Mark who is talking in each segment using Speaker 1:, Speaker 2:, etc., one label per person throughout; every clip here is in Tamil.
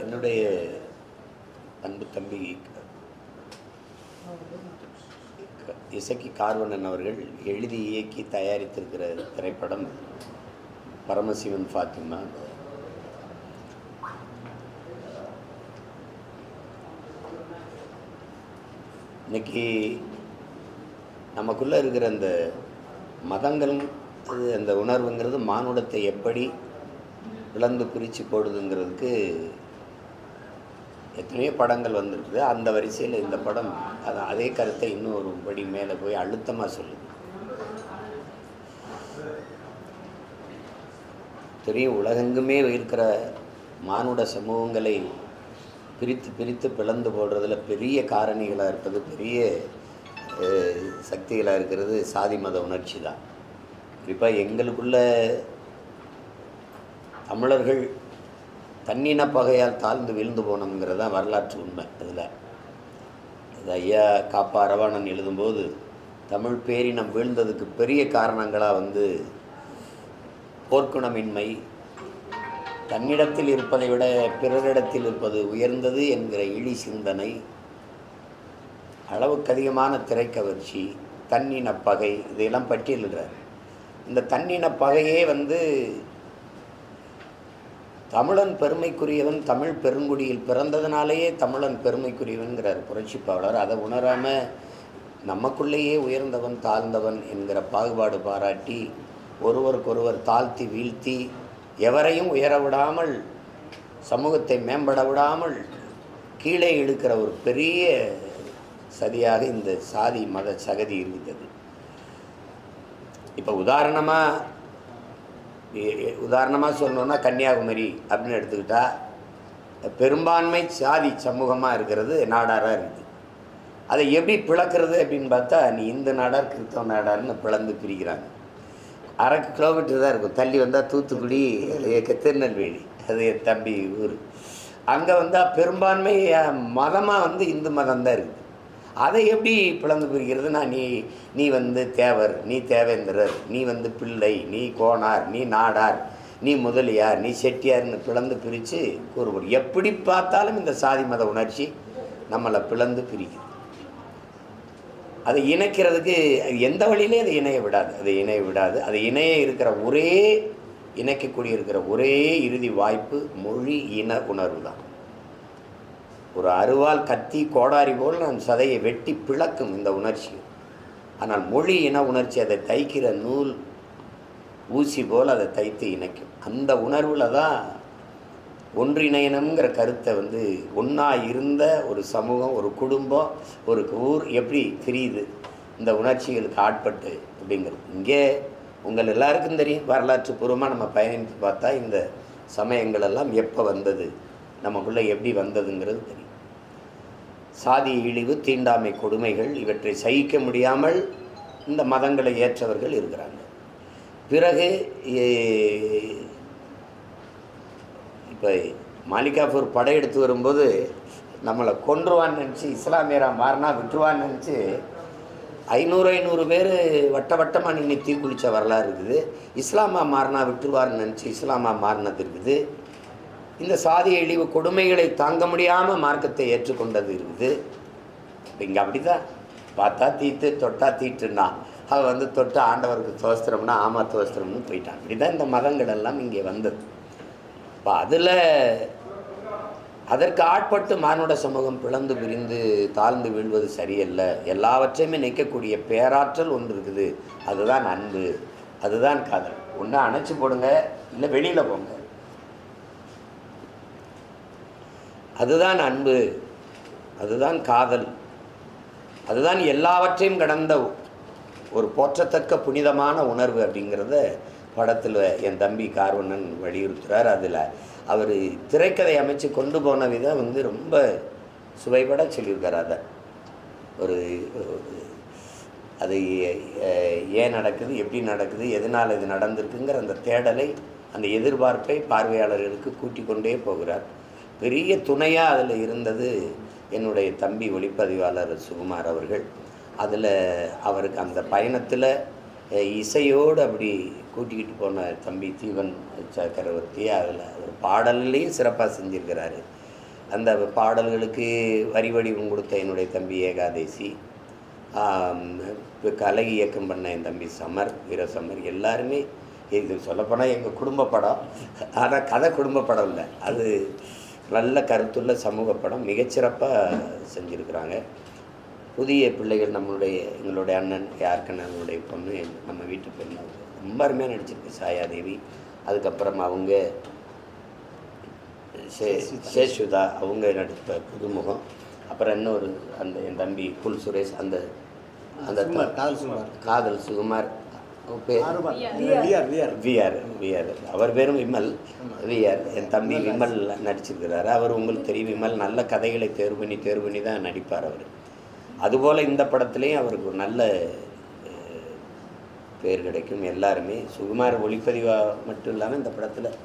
Speaker 1: என்னுடைய அன்பு தம்பி இசக்கி கார்வணன் அவர்கள் எழுதி இயக்கி தயாரித்திருக்கிற திரைப்படம் பரமசிவன் ஃபாத்திமா. இன்னைக்கு நமக்குள்ளே இருக்கிற அந்த மதங்கள் அந்த உணர்வுங்கிறது மானுடத்தை எப்படி பிளந்து பிரித்து போடுதுங்கிறதுக்கு எத்தனையோ படங்கள் வந்திருக்குது. அந்த வரிசையில் இந்த படம் அதே கருத்தை இன்னும் ஒரு படி மேலே போய் அழுத்தமாக சொல்லுது. தெரியும், உலகெங்குமே இருக்கிற மானுட சமூகங்களை பிரித்து பிரித்து பிளந்து போடுறதுல பெரிய காரணிகளாக இருப்பது, பெரிய சக்திகளாக இருக்கிறது சாதி மத உணர்ச்சி தான். குறிப்பாக எங்களுக்குள்ள தமிழர்கள் தன்னின பகையால் தாழ்ந்து வீழ்ந்து போனோங்கிறது தான் வரலாற்று உண்மை. அதில் அது ஐயா காப்பா அரவாணன் எழுதும்போது தமிழ் பேரினம் வீழ்ந்ததுக்கு பெரிய காரணங்களாக போர்க்குணமின்மை, தன்னிடத்தில் இருப்பதை விட பிறரிடத்தில் இருப்பது உயர்ந்தது என்கிற இழி சிந்தனை, அளவுக்கு அதிகமான திரைக்கவர்ச்சி, தன்னின பகை, இதையெல்லாம் பட்டியலிடுறார். இந்த தன்னின பகையே தமிழன் பெருமைக்குரியவன், தமிழ் பெருங்குடியில் பிறந்ததுனாலேயே தமிழன் பெருமைக்குரியவன்கிறார் புரட்சிப்பாளர். அதை உணராமல் நமக்குள்ளேயே உயர்ந்தவன் தாழ்ந்தவன் என்கிற பாகுபாடு பாராட்டி ஒருவருக்கொருவர் தாழ்த்தி வீழ்த்தி எவரையும் உயர விடாமல், சமூகத்தை மேம்பட விடாமல் கீழே இழுக்கிற ஒரு பெரிய சதியாக இந்த சாதி மத சகதி இருக்குது. இப்போ உதாரணமாக சொல்லணுன்னா கன்னியாகுமரி அப்படின்னு எடுத்துக்கிட்டால் பெரும்பான்மை சாதி சமூகமாக இருக்கிறது நாடாராக இருக்குது. அதை எப்படி பிளக்கிறது அப்படின்னு பார்த்தா, நீ இந்து நாடார் கிறிஸ்தவ நாடார்னு பிளந்து பிரிக்கிறாங்க. 1/2 கிலோமீட்டர் தான் இருக்கும். தள்ளி வந்தால் தூத்துக்குடி, திருநெல்வேலி, அது என் தம்பி ஊர். அங்கே வந்தால் பெரும்பான்மை மதமாக இந்து மதம் தான் இருக்குது. அதை எப்படி பிளந்து பிரிக்கிறதுனா, நீ தேவர், நீ தேவேந்திரர், நீ பிள்ளை, நீ கோனார், நீ நாடார், நீ முதலியார், நீ செட்டியார்னு பிளந்து பிரித்து கூறுபடும். எப்படி பார்த்தாலும் இந்த சாதி மத உணர்ச்சி நம்மளை பிளந்து பிரிக்குது. அதை இணைக்கிறதுக்கு எந்த வழியிலே அதை இணைய விடாது. அதை இணைக்கக்கூடிய இருக்கிற ஒரே இறுதி வாய்ப்பு மொழி இன உணர்வு தான். ஒரு அருவால் கத்தி கோடாரி போல் நம் சதையை வெட்டி பிளக்கும் இந்த உணர்ச்சி. ஆனால் மொழி இன உணர்ச்சி அதை தைக்கிற நூல் ஊசி போல் அதை தைத்து இணைக்கும். அந்த உணர்வில் தான் ஒன்றிணையணுங்கிற கருத்தை ஒன்றா இருந்த ஒரு சமூகம், ஒரு குடும்பம், ஒரு ஊர் எப்படி தெரியுது இந்த உணர்ச்சிகளுக்கு ஆட்பட்டு அப்படிங்கிறது. இங்கே உங்கள் எல்லாருக்கும் தெரியும், வரலாற்று பூர்வமாக நம்ம பயணித்து பார்த்தா இந்த சமயங்கள் எல்லாம் எப்போ வந்தது, நமக்குள்ளே எப்படி வந்ததுங்கிறது தெரியும். சாதி இழிவு, தீண்டாமை கொடுமைகள் இவற்றை சகிக்க முடியாமல் இந்த மதங்களை ஏற்றவர்கள் இருக்கிறாங்க. பிறகு இப்போ மாலிகாஃபூர் படையெடுத்து வரும்போது நம்மளை கொன்றுவான்னு நினச்சி இஸ்லாமியராக மாறினா விட்டுருவான்னு நினச்சி 500 பேர் வட்டமாக நின்று தீக்குளித்த வரலாறு இருக்குது. இஸ்லாமாக மாறினா விட்டுருவார்னு நினச்சி இஸ்லாமாக மாறினது இருக்குது. இந்த சாதி இழிவு கொடுமைகளை தாங்க முடியாமல் மார்க்கத்தை ஏற்றுக்கொண்டது இருக்குது. இப்போ இங்கே அப்படி தான் பார்த்தா தீட்டு, தொட்டா தீட்டுன்னா அவன் தொட்டு ஆண்டவருக்கு தோஸ்திரம்னா ஆமாம் தோஸ்திரம்னு போயிட்டான். இப்படி தான் இந்த மதங்கள் எல்லாம் இங்கே வந்தது. இப்போ அதற்கு ஆட்பட்டு மானுட சமூகம் பிளந்து பிரிந்து தாழ்ந்து வீழ்வது சரியல்ல. எல்லாவற்றையுமே நிற்கக்கூடிய பேராற்றல் ஒன்று இருக்குது. அதுதான் அன்பு, அதுதான் காதல். ஒன்று அணைச்சி போடுங்க, இல்லை வெளியில் போங்க. அதுதான் அன்பு, அதுதான் காதல், அதுதான் எல்லாவற்றையும் கடந்த ஒரு போற்றத்தக்க புனிதமான உணர்வு அப்படிங்கிறத படத்தில் என் தம்பி கார்வணன் வலியுறுத்துகிறார். அதில் அவர் திரைக்கதை அமைச்சு கொண்டு போன விதம் ரொம்ப சுவைபட சொல்லியிருக்கார். அதை அது ஏன் நடக்குது, எப்படி நடக்குது, எதனால் இது நடந்திருக்குங்கிற அந்த தேடலை, அந்த எதிர்பார்ப்பை பார்வையாளர்களுக்கு கூட்டிக் கொண்டே போகிறார். பெரிய துணையாக அதில் இருந்தது என்னுடைய தம்பி ஒளிப்பதிவாளர் சுகுமார் அவர்கள். அதில் அவருக்கு அந்த பயணத்தில் இசையோடு அப்படி கூட்டிக்கிட்டு போன தம்பி தீவன் சக்கரவர்த்தி அதில் ஒரு பாடல்லையும் சிறப்பாக செஞ்சுருக்கிறாரு. அந்த பாடல்களுக்கு வரி வடிவம் கொடுத்த என்னுடைய தம்பி ஏகாதேசி, இப்போ கலை இயக்கம் பண்ண என் தம்பி சமர், வீரசமர், எல்லாருமே இது சொல்லப்போனால் எங்கள் குடும்ப படம். ஆனால் கதை குடும்ப படம் இல்லை, அது நல்ல கருத்துள்ள சமூக படம், மிகச்சிறப்பாக செஞ்சுருக்குறாங்க. புதிய பிள்ளைகள் எங்களுடைய அண்ணன் யாருக்கண்ணனுடைய பொண்ணு, நம்ம வீட்டு பெண், ரொம்ப அருமையாக நடிச்சிருக்கு சாயாதேவி. அதுக்கப்புறம் அவங்க சேஷுதா, அவங்க நடித்த புதுமுகம். அப்புறம் இன்னொரு என் தம்பி குல் சுரேஷ், அந்த காதல் சுகுமார் விஆர், அவர் பேரும் விமல். விஆர் என் தம்பி விமல் நடிச்சிருக்கிறாரு. அவர் உங்களுக்கு தெரியும், விமல் நல்ல கதைகளை தேர்வு பண்ணி தான் நடிப்பார் அவர். அதுபோல் இந்த படத்துலேயும் அவருக்கு ஒரு நல்ல பேர் கிடைக்கும். எல்லாருமே சுகுமார் ஒளிப்பதிவாக மட்டும் இல்லாமல் இந்த படத்தில்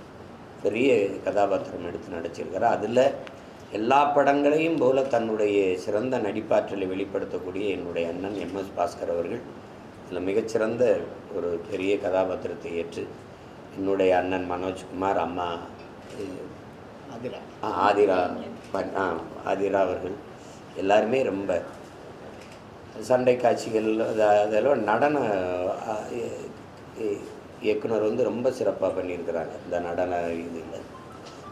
Speaker 1: பெரிய கதாபாத்திரம் எடுத்து நடிச்சிருக்கிறார். அதில் எல்லா படங்களையும் போல தன்னுடைய சிறந்த நடிப்பாற்றலை வெளிப்படுத்தக்கூடிய என்னுடைய அண்ணன் MS பாஸ்கர் அவர்கள் இதில் மிகச்சிறந்த ஒரு பெரிய கதாபாத்திரத்தை ஏற்று, என்னுடைய அண்ணன் மனோஜ்குமார், அம்மா ஆதிரா அவர்கள் எல்லாருமே ரொம்ப சண்டை காட்சிகள் அதெல்லாம் நடன இயக்குனர் வந்து ரொம்ப சிறப்பாக பண்ணியிருக்கிறாங்க. இந்த நடன இதில்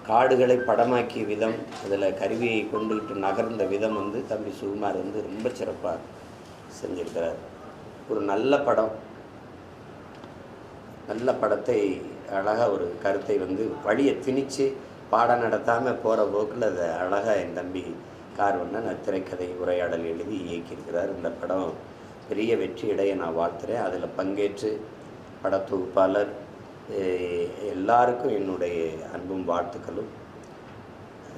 Speaker 1: காடுகளை படமாக்கிய விதம், அதில் கருவியை கொண்டுகிட்டு நகர்ந்த விதம் வந்து தம்பி சுகுமார் வந்து ரொம்ப சிறப்பாக செஞ்சிருக்கிறார். ஒரு நல்ல படம், நல்ல படத்தை அழகாக ஒரு கருத்தை வந்து வழியை திணித்து பாடம் நடத்தாமல் போகிற போக்கில் அதை அழகாக என் தம்பி கார்வண்ணன் திரைக்கதை உரையாடல் எழுதி இயக்கியிருக்கிறார். இந்த படம் பெரிய வெற்றி அடைய நான் வாழ்த்துறேன். அதில் பங்கேற்று படத்தொகுப்பாளர் எல்லாருக்கும் என்னுடைய அன்பும் வாழ்த்துக்களும்.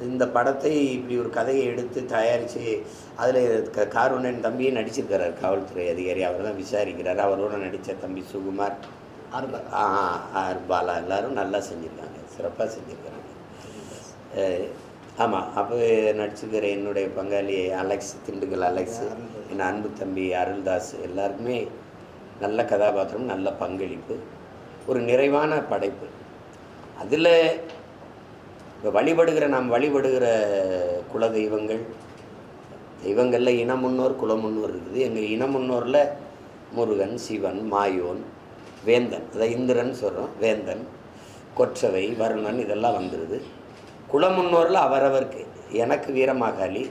Speaker 1: இந்த படத்தை இப்படி ஒரு கதையை எடுத்து தயாரித்து அதில் கார்வண்ணன் தம்பியே நடிச்சிருக்கிறார், காவல்துறை அதிகாரி. அவர் தான் விசாரிக்கிறார். அவரோட நடித்த தம்பி சுகுமார், பாலா எல்லோரும் நல்லா செஞ்சுருக்காங்க, சிறப்பாக செஞ்சுருக்காங்க. ஆமாம், அப்போ நடிச்சிருக்கிற என்னுடைய பங்காளி அலெக்ஸ், திண்டுக்கல் அலெக்ஸ், என் அன்பு தம்பி அருள்தாஸ், எல்லாருக்குமே நல்ல கதாபாத்திரம், நல்ல பங்களிப்பு, ஒரு நிறைவான படைப்பு. அதில் இப்போ நாம் வழிபடுகிற குல தெய்வங்களில் இன முன்னோர் குல முன்னோர் இருக்குது. எங்கள் இன முன்னோரில் முருகன், சிவன், மாயோன், வேந்தன், அதை இந்திரன் சொல்கிறோம், வேந்தன், கொற்றவை, வருணன், இதெல்லாம் வந்துடுது. குல முன்னோரில் அவரவருக்கு, எனக்கு வீரமாகாளி,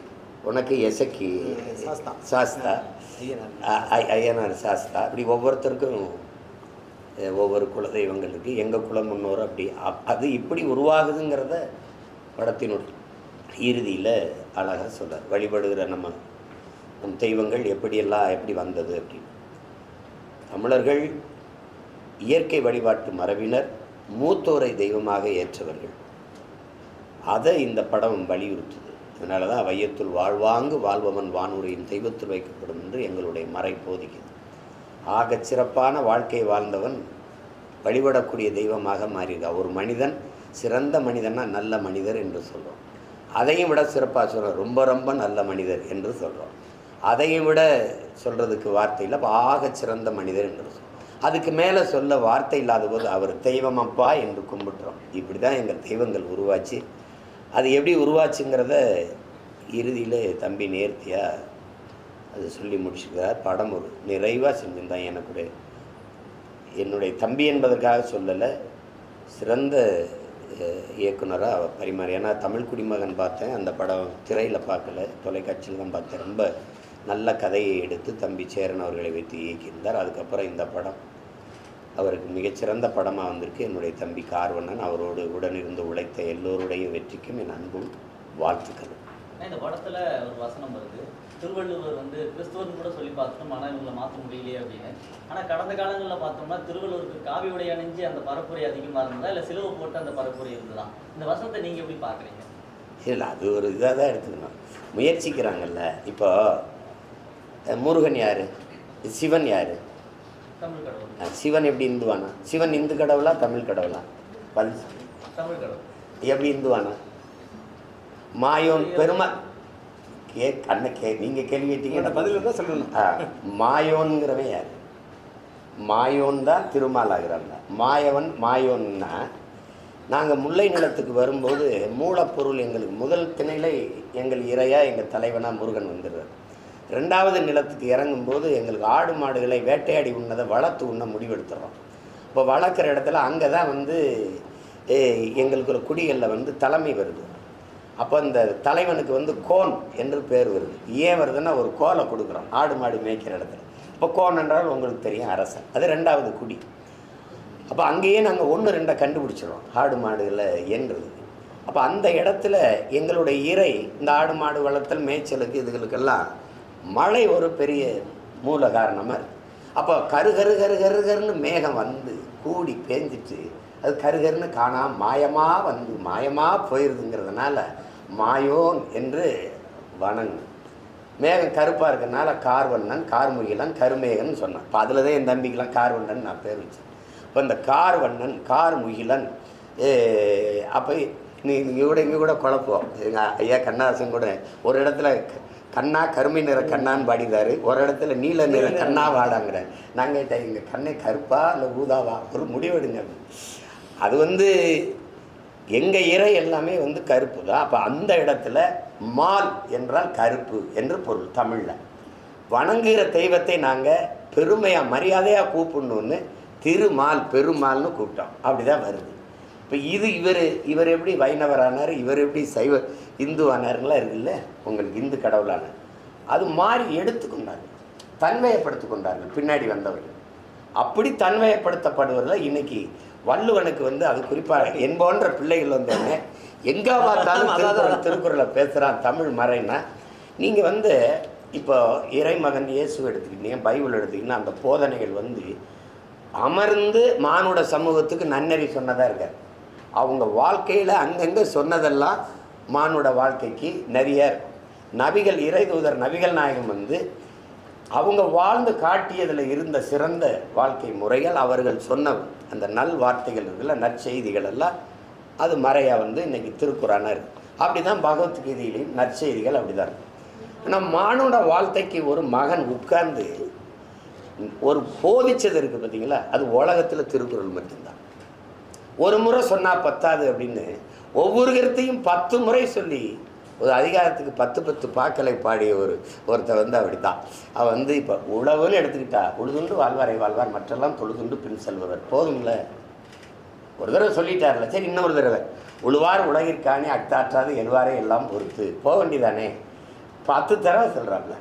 Speaker 1: உனக்கு எசக்கி சாஸ்தா, ஐயனார் சாஸ்தா, அப்படி ஒவ்வொருத்தருக்கும் ஒவ்வொரு குலதெய்வங்களுக்கு எங்கள் குல முன்னோர் அப்படி அது இப்படி உருவாகுதுங்கிறத படத்தினுடைய இறுதியில் அழகாக சொல்கிறார். வழிபடுகிற நம் தெய்வங்கள் எப்படி வந்தது அப்படின்னு. தமிழர்கள் இயற்கை வழிபாட்டு மரபினர், மூத்தோரை தெய்வமாக ஏற்றவர்கள். அதை இந்த படம் வலியுறுத்துது. அதனால தான் வையத்துள் வாழ்வாங்கு வாழ்பவன் வானுரையும் தெய்வத்தில் வைக்கப்படும் என்று எங்களுடைய மறை போதிக்குது. ஆகச் சிறப்பான வாழ்க்கை வாழ்ந்தவன் வழிபடக்கூடிய தெய்வமாக மாறியிருக்கா. ஒரு மனிதன் சிறந்த மனிதன்னா நல்ல மனிதர் என்று சொல்கிறோம். அதையும் விட சிறப்பாக சொல்கிறோம், ரொம்ப ரொம்ப நல்ல மனிதர் என்று சொல்கிறோம். அதையும் விட சொல்கிறதுக்கு வார்த்தை இல்லை, ஆகச் சிறந்த மனிதர் என்று சொல்கிறோம். அதுக்கு மேலே சொல்ல வார்த்தை இல்லாத போது அவர் தெய்வமப்பா என்று கும்பிட்டுறோம். இப்படி தான் எங்கள் தெய்வங்கள் உருவாச்சு. அது எப்படி உருவாச்சுங்கிறத இறுதியில் தம்பி நேர்த்தியாக அது சொல்லி முடிச்சுக்கிறார். படம் ஒரு நிறைவாக செஞ்சுருந்தான். எனக்கு என்னுடைய தம்பி என்பதற்காக சொல்லலை, சிறந்த இயக்குனராக பரிமாறி. ஏன்னா தமிழ் குடிமகன் பார்த்தேன், அந்த படம் திரையில் பார்க்கல, தொலைக்காட்சியில் தான் பார்த்தேன். ரொம்ப நல்ல கதையை எடுத்து தம்பி சேரன் அவர்களை வைத்து இயக்கியிருந்தார். அதுக்கப்புறம் இந்த படம் அவருக்கு மிகச்சிறந்த படமாக வந்திருக்கு. என்னுடைய தம்பி கார்வண்ணன், அவரோடு உடனிருந்து உழைத்த எல்லோருடைய வெற்றிக்கும் என் அன்பும் வாழ்த்துக்களும்.
Speaker 2: இந்த படத்தில் ஒரு வசனம் வருது, திருவள்ளுவர் வந்து கிறிஸ்துவன் கூட சொல்லி பார்த்துட்டோம், ஆனால் இவங்களை மாற்ற முடியலையே அப்படின்னு. ஆனால் கடந்த காலங்களில் பார்த்தோம்னா திருவள்ளுவருக்கு காவி உடை அணிஞ்சு அந்த பரப்புரை அதிகமாக இருந்ததா, இல்லை சிலுவை போட்டு அந்த பரப்புரை இருந்ததா? இந்த வசனத்தை நீங்கள் எப்படி பார்க்குறீங்க?
Speaker 1: இல்லை, அது ஒரு இதாக தான் எடுத்துக்கணும். முயற்சிக்கிறாங்கல்ல. இப்போ முருகன் யார், சிவன் யார்?
Speaker 2: தமிழ் கடவுள்.
Speaker 1: சிவன் எப்படி இந்துவானா? சிவன் இந்து கடவுளா தமிழ் கடவுளா?
Speaker 2: தமிழ் கடவுள்.
Speaker 1: எப்படி இந்துவானா? மாயோன் பெருமா நீங்கள் கேள்வி கேட்டீங்க,
Speaker 3: பதில் தான் சொல்லணும்.
Speaker 1: மாயோன்கிறவன் யார்? மாயோன் தான் திருமால் ஆகிறாங்க. மாயோன்னா நாங்கள் முல்லை நிலத்துக்கு வரும்போது மூலப்பொருள் எங்களுக்கு முதல் திணையில் எங்கள் இறையாக எங்கள் தலைவனாக முருகன் வந்துடுறார். 2வது நிலத்துக்கு இறங்கும்போது எங்களுக்கு ஆடு மாடுகளை வேட்டையாடி உண்ணதை வளர்த்து உண்ண முடிவெடுத்துறோம். இப்போ வளர்க்குற இடத்துல அங்கே தான் வந்து எங்களுக்கு ஒரு குடிகளில் வந்து தலைமை வருது. அப்போ இந்த தலைவனுக்கு வந்து கோன் என்று பேர் வருது. ஏன் வருதுன்னா ஒரு கோலை கொடுக்குறோம் ஆடு மாடு மேய்க்கிற இடத்துல. இப்போ கோன் என்றால் உங்களுக்கு தெரியும் அரசன், அது 2வது குடி. அப்போ அங்கேயே நாங்கள் 1-2 கண்டுபிடிச்சிடுறோம் ஆடு மாடுகளை என்றது. அப்போ அந்த இடத்துல எங்களுடைய இறை இந்த ஆடு மாடு வளர்த்தல் மேய்ச்சலுக்கு இதுகளுக்கெல்லாம் மழை ஒரு பெரிய மூல காரணமாக இருக்குது. அப்போ கருன்னு மேகம் வந்து கூடி பேஞ்சிட்டு அது கருன்னு காணாமல் மாயமாக வந்து மாயமாக போயிடுதுங்கிறதுனால மாயோன் என்று வணங்கு. மேகம் கருப்பாக இருக்கிறதுனால கார்வண்ணன், கார்முகிலன், கருமேகன் சொன்னான். இப்போ அதில் தான் என் தம்பிக்கெலாம் கார்வண்ணன் நான் பேர் வச்சேன். இப்போ இந்த கார்வண்ணன், கார்முகிலன், அப்போ இங்கே கூட குழப்பம். எங்கள் ஐயா கண்ணாசன் கூட ஒரு இடத்துல கண்ணா கருமை நிற கண்ணான்னு பாடிதாரு, ஒரு இடத்துல நீல நிற கண்ணா வாடாங்கிற. நான் கேட்டேன் எங்கள் கண்ணை கருப்பா இல்லை ஊதாவா, ஒரு முடிவெடுங்க. அது வந்து எங்கள் இறை எல்லாமே வந்து கருப்பு தான். அப்போ அந்த இடத்துல மால் என்றால் கருப்பு என்று பொருள். தமிழில் வணங்குகிற தெய்வத்தை நாங்கள் பெருமையாக மரியாதையாக கூப்பிடணுன்னு திருமால் பெருமாள்னு கூப்பிட்டோம். அப்படி தான் வருது. இப்போ இவர் எப்படி வைணவரானார், இவர் எப்படி சைவ இந்து ஆனாருங்களாம் இருக்குல்ல, உங்களுக்கு இந்து கடவுளானார். அது மாறி எடுத்துக்கொண்டார்கள், தன்மையப்படுத்தி கொண்டார்கள் பின்னாடி வந்தவர்கள். அப்படி தன்மையப்படுத்தப்படுவதில் இன்னைக்கு வள்ளுவனுக்கு வந்து அது குறிப்பாக என் போன்ற பிள்ளைகள் வந்தோடனே எங்கே பார்த்தாலும் திருக்குறளை பேசுகிறான் தமிழ் மறைன்னா. நீங்கள் வந்து இப்போ இறைமகன் இயேசு எடுத்துக்கிட்டீங்க, பைபிள் எடுத்துக்கிட்டீங்கன்னா அந்த போதனைகள் வந்து அமர்ந்து மானுட சமூகத்துக்கு நன்னறி சொன்னதாக இருக்கார். அவங்க வாழ்க்கையில் அங்கங்கே சொன்னதெல்லாம் மானுட வாழ்க்கைக்கு நிறைய இருக்கும். நபிகள், இறை தூதர் நபிகள் நாயகம் வந்து அவங்க வாழ்ந்து காட்டியதில் இருந்த சிறந்த வாழ்க்கை முறைகள், அவர்கள் சொன்ன அந்த நல் வார்த்தைகள் இருக்குல்ல, நற்செய்திகள் எல்லாம் அது மறையாக வந்து இன்றைக்கி திருக்குறானா இருக்குது. அப்படி தான் பகவத்கீதையிலையும் நற்செய்திகள் அப்படி தான் இருக்கும். ஆனால் மானுட வாழ்க்கைக்கு ஒரு மகன் உட்கார்ந்து ஒரு போதிச்சது இருக்குது பார்த்தீங்களா, அது உலகத்தில் திருக்குறள் மட்டும்தான். ஒரு முறை சொன்னால் பத்தாது அப்படின்னு ஒவ்வொரு கருத்தையும் 10 முறை சொல்லி ஒரு அதிகாரத்துக்கு 10 பாக்களை பாடிய ஒருத்தர் வந்து அப்படி தான். அவள் வந்து இப்போ உழவுன்னு எடுத்துக்கிட்டா உழுதுண்டு வாழ்வாரை வாழ்வார் மற்றெல்லாம் தொழுதுண்டு பின் செல்பவர். போதும்ல, ஒரு தடவை சொல்லிட்டார்ல, சரி இன்னொரு தடவை உழுவார் உலகிற்கானே அட்டாற்றாது எழுவாரே எல்லாம் பொறுத்து போக வேண்டியதானே. 10 தடவை சொல்கிறாப்ல.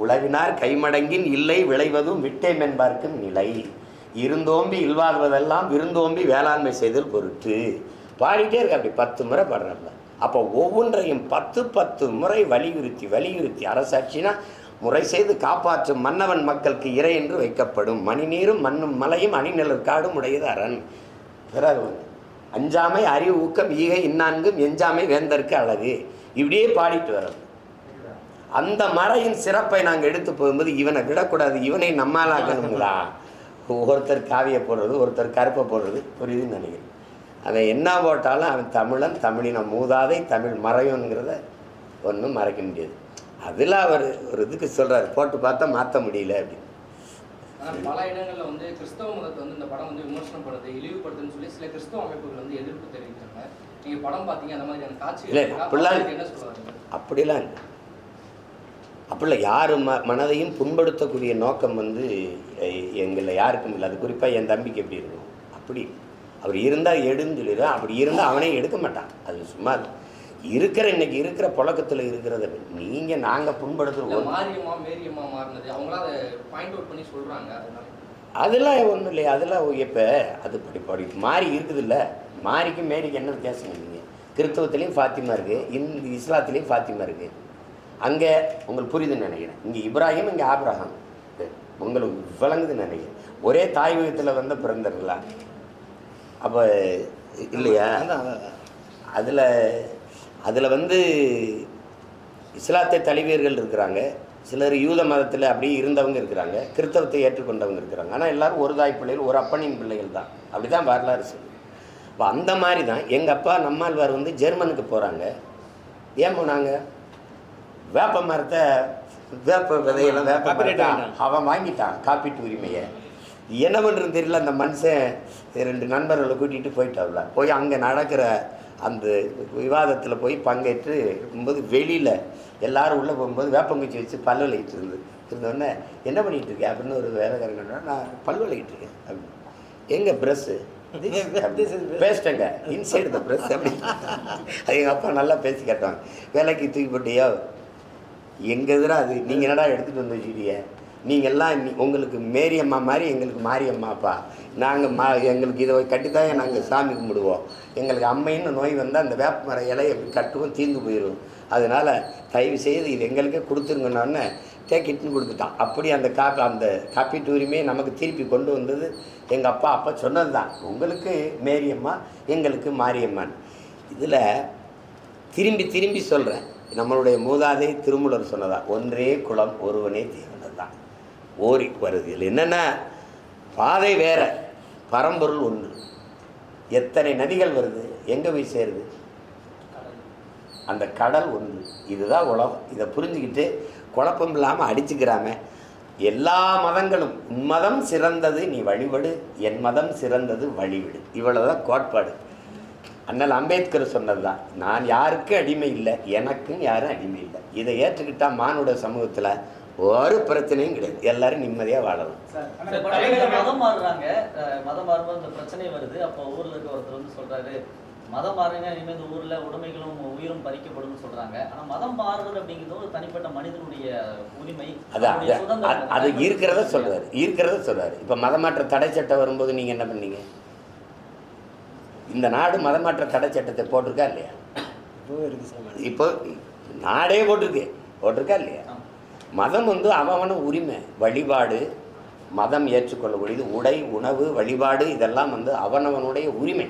Speaker 1: உழவினார் கைமடங்கின் இல்லை விளைவதும் விட்டேம் என்பார்க்கும் நிலை இருந்தோம்பி இல்வாழ்வதெல்லாம் விருந்தோம்பி வேளாண்மை செய்தல் பொருட்டு பாடிட்டே இருக்க. அப்படி 10 முறை பாடுறாப்ல. அப்போ ஒவ்வொன்றையும் 10 முறை வலியுறுத்தி அரசாட்சினா முறை செய்து காப்பாற்றும் மன்னவன் மக்களுக்கு இறை என்று வைக்கப்படும் மணிநீரும் மண்ணும் மலையும் அணிநிழற்காடும் உடையது அரண். பிறகு வந்து அஞ்சாமை அறிவு ஊக்கம் ஈகை இன்னான்கும் எஞ்சாமை வேந்தற்கு அழகு. இப்படியே பாடிட்டு வர்றது. அந்த மறையின் சிறப்பை நாங்கள் எடுத்து போகும்போது இவனை விடக்கூடாது, இவனை நம்மாலாக்கணுங்களா. ஒருத்தர் காவியை போடுறது, ஒருத்தர் கருப்பை போடுறது, புரியுதுன்னு நினைக்கிறேன். அவன் என்ன போட்டாலும் அவன் தமிழன், தமிழின மூதாதை, தமிழ் மறையோங்கிறத ஒன்றும் மறைக்க முடியாது. அதில் அவர் ஒரு இதுக்கு சொல்கிறார், போட்டு பார்த்தா மாற்ற முடியல அப்படின்னு.
Speaker 3: ஆனால் பல இடங்களில் வந்து கிறிஸ்தவ மதத்தை வந்து இந்த படம் வந்து விமர்சனம் பண்ணுறது, இழிவுபடுத்துன்னு சொல்லி சில கிறிஸ்தவ அமைப்புகள் வந்து எதிர்ப்பு தெரிவித்தாங்க. நீங்கள் படம் பார்த்தீங்க, அந்த மாதிரியான காட்சி
Speaker 1: இல்லை அப்படிலாம்
Speaker 3: என்ன சொல்லுவாங்க?
Speaker 1: அப்படிலாம் இல்லை, அப்படிலாம் யார் மனதையும் புண்படுத்தக்கூடிய நோக்கம் வந்து எங்களில் யாருக்கும் இல்லை. அது குறிப்பாக என் தம்பிக்கு எப்படி இருக்கும், அப்படி அவர் இருந்தால் எடுன்னு சொல்லிடுறான். அப்படி இருந்தால் அவனே எடுக்க மாட்டான். அது சும்மா இருக்கிற இன்னைக்கு இருக்கிற புழக்கத்தில் இருக்கிறத நீங்கள் நாங்கள் புண்படுத்துகிறோம்.
Speaker 3: மாரியம்மா மேரியம்மா மாறினது அவங்களாம் அதை பாயிண்ட் அவுட் பண்ணி சொல்கிறாங்க.
Speaker 1: அதெல்லாம் ஒன்றும் இல்லையா, அதெல்லாம் இப்போ அது படி மாறி இருக்குது இல்லை. மாரிக்கும் மேரிக்கு என்ன வித்தியாசம் இல்லைங்க. கிறிஸ்தவத்துலேயும் ஃபாத்திமா இருக்குது, இஸ்லாத்துலேயும் ஃபாத்திமா இருக்குது. அங்கே உங்களுக்கு புரியுதுன்னு நினைக்கிறேன். இங்கே இப்ராஹிம், இங்கே ஆப்ரஹாம், உங்களுக்கு விளங்குதுன்னு நினைக்கிறேன். ஒரே தாய் வீகத்தில் வந்து பிறந்தர்களா அப்போ இல்லையா. அதில் வந்து இஸ்லாத்தை தழுவியர்கள் இருக்கிறாங்க, சிலர் யூத மதத்தில் அப்படியே இருந்தவங்க இருக்கிறாங்க, கிறிஸ்தவத்தை ஏற்றுக்கொண்டவங்க இருக்கிறாங்க. ஆனால் எல்லோரும் ஒரு தாய் பிள்ளைகள், ஒரு அப்பனின் பிள்ளைகள் தான். அப்படி தான் வரலாறு சொல்லு. இப்போ அந்த மாதிரி தான் எங்கள் அப்பா நம்மாழ்வார் வந்து ஜெர்மனுக்கு போகிறாங்க. ஏன் போனாங்க? வேப்ப மரத்தை, வேப்ப விதையெல்லாம் அவன் வாங்கிட்டான் காப்பீட்டு உரிமையை. என்ன பண்ணுறதுன்னு தெரியல. அந்த மனுஷன் 2 நண்பர்களை கூட்டிகிட்டு போயிட்டாப்ல. போய் அங்கே நடக்கிற அந்த விவாதத்தில் போய் பங்கேற்று இருக்கும்போது வெளியில் எல்லோரும் உள்ளே போகும்போது வேப்பங்குச்சி வச்சு பல் விளையிட்டு இருந்தோடனே என்ன பண்ணிகிட்டு இருக்கேன் அப்படின்னு ஒரு வேலைக்காரங்க, நான் பல் விளையிட்டு இருக்கேன் அப்படின்னு. எங்கே ப்ரெஸ்ஸு பேசிட்டேங்க இன்சைடு த ப்ரெஸ் அப்படி. அது எங்கள் அப்பா நல்லா பேசி கேட்டாங்க. வேலைக்கு தூக்கி போட்டியோ எங்கள் எதிராக அது நீங்கள் என்னடா எடுத்துகிட்டு வந்து வச்சுக்கிட்டீங்க, நீங்கள்லாம் உங்களுக்கு மேரியம்மா மாதிரி எங்களுக்கு மாரியம்மாப்பா, நாங்கள் எங்களுக்கு இதை கட்டித்தாங்க நாங்கள் சாமி கும்பிடுவோம், எங்களுக்கு அம்மைன்னு நோய் வந்தால் அந்த வேப்ப மர இலையை கட்டுவோம் தீர்ந்து போயிடும், அதனால் தயவு செய்து இது எங்களுக்கே கொடுத்துருங்கன்னு டேக்கிட்டுன்னு கொடுத்துட்டான். அப்படி அந்த காப்பீட்டு உரிமையை நமக்கு திருப்பி கொண்டு வந்தது எங்கள் அப்பா சொன்னது தான், உங்களுக்கு மேரியம்மா எங்களுக்கு மாரியம்மான்னு. இதில் திரும்பி திரும்பி சொல்கிறேன், நம்மளுடைய மூதாதை திருமூலர் சொன்னதா, ஒன்றே குலம் ஒருவனே தேவனது தான் ஓரி வருது. இதில் என்னென்னா பாதை வேற, பரம்பொருள் ஒன்று. எத்தனை நதிகள் வருது, எங்கே போய் சேருது, அந்த கடல் ஒன்று. இதுதான் உலகம். இதை புரிஞ்சுக்கிட்டு குழப்பம் இல்லாமல் அடிச்சுக்கிறாம எல்லா மதங்களும் உன் மதம் சிறந்தது நீ வழிபடு, என் மதம் சிறந்தது வழிவிடு, இவ்வளோதான் கோட்பாடு. அண்ணல் அம்பேத்கர் சொன்னது தான், நான் யாருக்கும் அடிமை இல்லை, எனக்கும் யாரும் அடிமை இல்லை. இதை ஏற்றுக்கிட்டால் மானுட சமூகத்தில் ஒரு பிரச்சனையும் கிடையாது, எல்லாரும் நிம்மதியாக வாழலாம்.
Speaker 2: மதம் மாறுறாங்க, மதம் மாறும்போது இந்த பிரச்சனை வருது. அப்போ ஊரில் இருக்க ஒருத்தர் வந்து சொல்கிறாரு, மதம் மாறுங்க இனிமேல் இந்த ஊரில் உடைமைகளும் உயிரும் பறிக்கப்படும் சொல்கிறாங்க. ஆனால் மதம் மாறுறது அப்படிங்கிறது ஒரு தனிப்பட்ட மனிதனுடைய உரிமை,
Speaker 1: அது இருக்கிறத சொல்கிறாரு. இப்போ மதமாற்ற தடை சட்டம் வரும்போது நீங்கள் என்ன பண்ணீங்க? இந்த நாடு மதமாற்ற தடை சட்டத்தை போட்டிருக்கா இல்லையா? இப்போ நாடே போட்டிருக்கா இல்லையா? மதம் வந்து அவன உரிமை, வழிபாடு, மதம் ஏற்றுக்கொள்ளக்கூடியது, உடை, உணவு, வழிபாடு, இதெல்லாம் வந்து அவனவனுடைய உரிமை.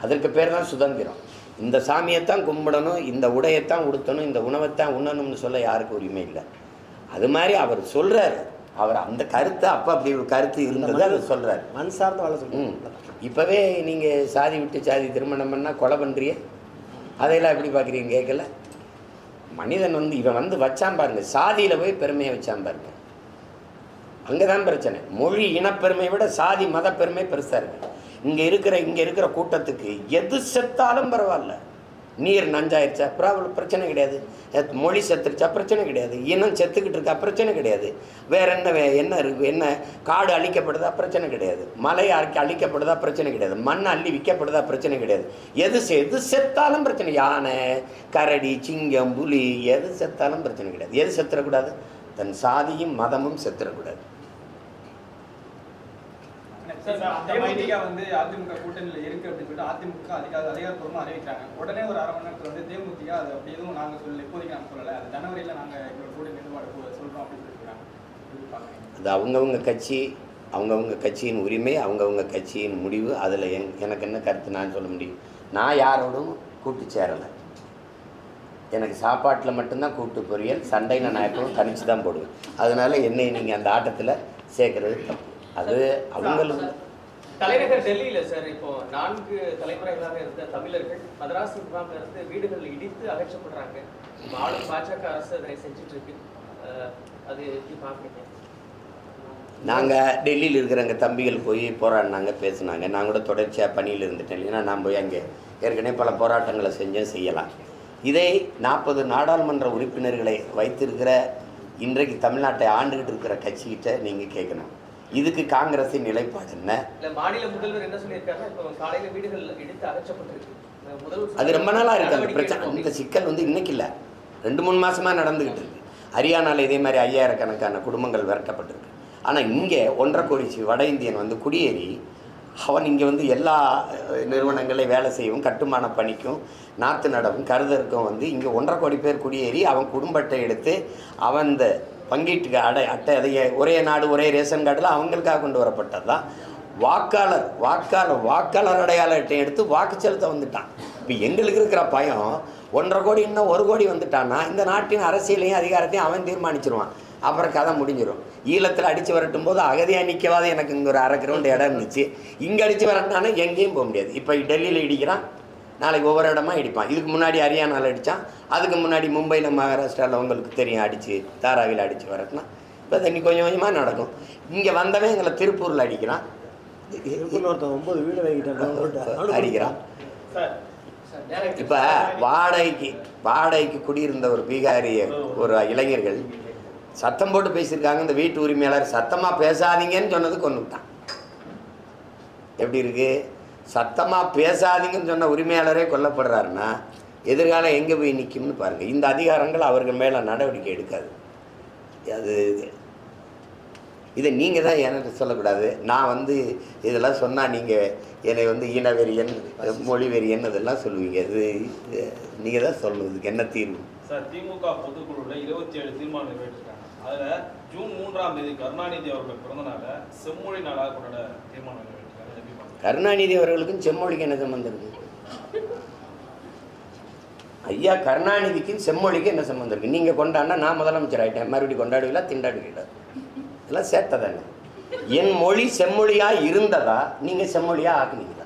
Speaker 1: அதற்கு பேர் தான் சுதந்திரம். இந்த சாமியைத்தான் கும்பிடணும், இந்த உடையைத்தான் உடுத்தணும், இந்த உணவைத்தான் உண்ணணும்னு சொல்ல யாருக்கும் உரிமை இல்லை. அது மாதிரி அவர் சொல்கிறார். அவர் அந்த கருத்தை அப்படி ஒரு கருத்து இருந்தது, அதை சொல்கிறார்.
Speaker 4: மண் சார்ந்த வாழ சொல்லி
Speaker 1: இப்போவே நீங்கள் சாதி விட்டு சாதி திருமணம் பண்ணால் கொலை பண்ணுறிய, அதையெல்லாம் எப்படி பார்க்குறீங்க? கேட்கல. மனிதன் வந்து இவன் வந்து வச்சான் பாருங்க, சாதியில் போய் பெருமையை வச்சான் பாருங்க, அங்கே தான் பிரச்சனை. மொழி இனப்பெருமையை விட சாதி மத பெருமை பெருசாக இருக்கு. இங்கே இருக்கிற கூட்டத்துக்கு எது செத்தாலும் பரவாயில்ல, நீர் நஞ்சாயிருச்சா பிரச்சனை கிடையாது, மொழி செத்துருச்சா பிரச்சனை கிடையாது, இனம் செத்துக்கிட்டு இருக்கா பிரச்சனை கிடையாது, வேற என்ன இருக்குது, என்ன காடு அழிக்கப்படுதா பிரச்சனை கிடையாது, மலை அழிக்கப்படுதா பிரச்சனை கிடையாது, மண் அள்ளி விற்கப்படுதா பிரச்சனை கிடையாது. எது செத்தாலும் பிரச்சனை. யானை, கரடி, சிங்கம், புலி, எது செத்தாலும் பிரச்சனை கிடையாது. எது செத்துறக்கூடாது? தன் சாதியும் மதமும் செத்துறக்கூடாது.
Speaker 5: அந்த மைடியா வந்து அதிமுக கூட்டணியில் இருக்கு அப்படின்னு சொல்லிட்டு அதிமுக அதிகாரப்பூர்வமாக அறிவிக்கிறாங்க. உடனே ஒரு அரை மணி நேரத்தில் வந்து தேமுதிக அது அப்படி எதுவும் நாங்கள் சொல்லலை, இப்போதைக்கு நாங்கள் சொல்லலை, அது ஜனவரியில் நாங்கள் எங்களோட கூட்டணி நிர்வாகம் சொல்கிறோம் அப்படின்னு சொல்லியிருக்காங்க.
Speaker 1: அது அவங்கவுங்க கட்சியின் உரிமை, அவங்கவுங்க கட்சியின் முடிவு. அதில் எனக்கு என்ன கருத்து நான் சொல்ல முடியும்? நான் யாரோடும் கூட்டு சேரலை. எனக்கு சாப்பாட்டில் மட்டும்தான் கூட்டு பொரியல், சண்டையில் நான் எப்பவும் தனிச்சு தான் போடுவேன். அதனால் என்னை நீங்கள் அந்த ஆட்டத்தில் சேர்க்கறது தப்பு. அது அவங்களுக்கு
Speaker 6: தலைநகர் டெல்லியில சார் இப்போ 4 தலைமுறைகளாக இருந்த தமிழர்கள் மதராஸ் முகாமில் இருந்து வீடுகள் இடித்து அகற்றப்படுறாங்க. ஆளும் பாஜக அரசு அதை செஞ்சுட்டு இருக்கு. அது எப்படி பார்க்குறீங்க?
Speaker 1: நாங்கள் டெல்லியில் இருக்கிற எங்கள் தம்பிகள் போய் போராடினாங்க, பேசுனாங்க. நான் கூட தொடர்ச்சியாக பணியில் இருந்துட்டேன். இல்லைன்னா நான் போய் அங்கே ஏற்கனவே பல போராட்டங்களை செய்யலாம். இதை 40 நாடாளுமன்ற உறுப்பினர்களை வைத்திருக்கிற இன்றைக்கு தமிழ்நாட்டை ஆண்டுகிட்டு இருக்கிற கட்சிகிட்ட நீங்கள் கேட்கணும், இதுக்கு காங்கிரஸின் நிலைப்பாடு என்ன?
Speaker 6: மாநில முதல்வர் என்ன சொல்லியிருக்காருன்னா, இப்போ காலையில வீடுகள் இடித்து அகற்றப்பட்டிருக்கு.
Speaker 1: அது ரொம்ப நாளாக இருக்குது அந்த பிரச்சனை. இந்த சிக்கல் வந்து இன்னைக்கு இல்லை, 2-3 மாதமாக நடந்துக்கிட்டு இருக்கு. ஹரியானாவில் இதே மாதிரி 5000 கணக்கான குடும்பங்கள் விரட்டப்பட்டிருக்கு. ஆனால் இங்கே 1.5 கோடி வட இந்தியன் வந்து குடியேறி அவன் இங்கே வந்து எல்லா நிறுவனங்களையும் வேலை செய்யவும், கட்டுமான பணிக்கும், நாற்று நடவும், கருதருக்கும் வந்து இங்கே 1.5 கோடி பேர் குடியேறி அவன் குடும்ப அட்டை எடுத்து அவன் இந்த பங்கீட்டுக்கு அட்டை அதை ஒரே நாடு ஒரே ரேஷன் கார்டில் அவங்களுக்காக கொண்டு வரப்பட்டது தான். வாக்காளர் அடையாள அட்டை எடுத்து வாக்கு செலுத்த வந்துட்டான். இப்போ எங்களுக்கு இருக்கிற பயம் 1.5 கோடி இன்னும் 1 கோடி வந்துட்டான்னா இந்த நாட்டின் அரசியலையும் அதிகாரத்தையும் அவன் தீர்மானிச்சிருவான். அப்புறம் கதை முடிஞ்சிடும். ஈழத்தில் அடித்து வரட்டும் போது அகதியாக நிற்கவாது எனக்கு இங்கே ஒரு 1/2 கிரவுண்ட் இடம் இருந்துச்சு. இங்கே அடித்து வரட்டினானா எங்கேயும் போக முடியாது. இப்போ டெல்லியில் இடிக்கிறான், நாளைக்கு ஒவ்வொரு இடமா இடிப்பான். இதுக்கு முன்னாடி ஹரியானாவில் அடித்தான், அதுக்கு முன்னாடி மும்பையில் மகாராஷ்டிராவில் உங்களுக்கு தெரியும் அடித்து தாராவியில் அடித்து வரட்டினா. இப்போ தண்ணி கொஞ்சம் கொஞ்சமாக நடக்கும். இங்கே வந்தவன் எங்களை திருப்பூரில் அடிக்கிறான்,
Speaker 4: 9 வீடு
Speaker 1: அடிக்கிறான். இப்போ வாடகைக்கு குடியிருந்த ஒரு பீகாரிய ஒரு இளைஞர்கள் சத்தம் போட்டு பேசியிருக்காங்க. இந்த வீட்டு உரிமையாளர் சத்தமாக பேசாதீங்கன்னு சொன்னது கொண்டுட்டான். எப்படி இருக்கு? சத்தமாக பேசாதீங்கன்னு சொன்ன உரிமையாளரே கொல்லப்படுறாருன்னா எதிர்காலம் எங்கே போய் நிற்கும்னு பாருங்கள். இந்த அதிகாரங்கள் அவர்கள் மேலே நடவடிக்கை எடுக்காது. அது இதை நீங்கள் தான் எனக்கு சொல்லக்கூடாது. நான் இதெல்லாம் சொன்னால் நீங்கள் என்னை இனவெறியன் மொழிவெறியன் இதெல்லாம் சொல்லுவீங்க. இது நீங்கள் தான் சொல்லணும். இதுக்கு என்ன தீர்வு?
Speaker 7: சார், திமுக பொதுக்குழுவில் 27 தீர்மானம் நிறைவேற்றிருக்காங்க. அதில் ஜூன் 3ஆம் தேதி கருணாநிதி அவர்கள் பிறந்தநாள செம்மொழி நாளாக கொண்டாட தீர்மானம் நிறைவேற்றிருக்காங்க.
Speaker 1: கருணாநிதி அவர்களுக்கும் செம்மொழிக்கு என்ன சம்பந்தம் இருக்கு? ஐயா கருணாநிதிக்கும் செம்மொழிக்கு என்ன சம்பந்தம் இருக்குது? நீங்கள் கொண்டாடினா நான் முதலமைச்சர் ஆகிட்டேன், மறுபடியும் கொண்டாடுவீங்களா? திண்டாடுவீங்களா? இதெல்லாம் சேர்த்ததானே. என் மொழி செம்மொழியாக இருந்ததா நீங்கள் செம்மொழியாக ஆக்குனீங்களா?